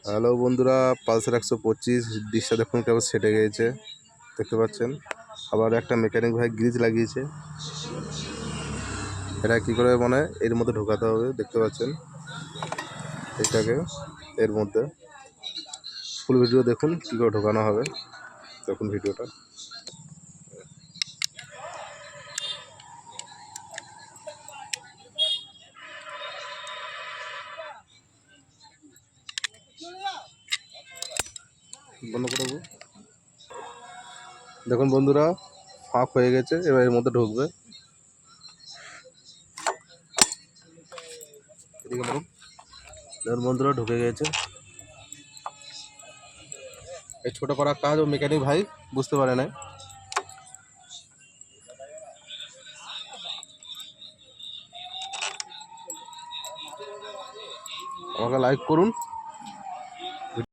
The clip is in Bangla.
হ্যালো বন্ধুরা, পালসার 125 ডিশটা দেখুন কেমন সেটে গিয়েছে, দেখতে পাচ্ছেন। আবার একটা মেকানিক ভাই গ্রিজ লাগিয়েছে। এটা কি করে মানে এর মধ্যে ঢোকাতে হবে, দেখতে পাচ্ছেন এটাকে। এর মধ্যে ফুল ভিডিও দেখুন কী করে ঢোকানো হবে, দেখুন ভিডিওটা। বন্ধ করে দেবো। দেখুন বন্ধুরা, ফাঁক হয়ে গেছে, এবার এর মধ্যে ঢুকবে। এদিকে দেখুন, দেখুন বন্ধুরা ঢুকে গেছে। এই ছোটো করা কাজ ও মেকানিক ভাই বুঝতে পারে না। আমাকে লাইক করুন।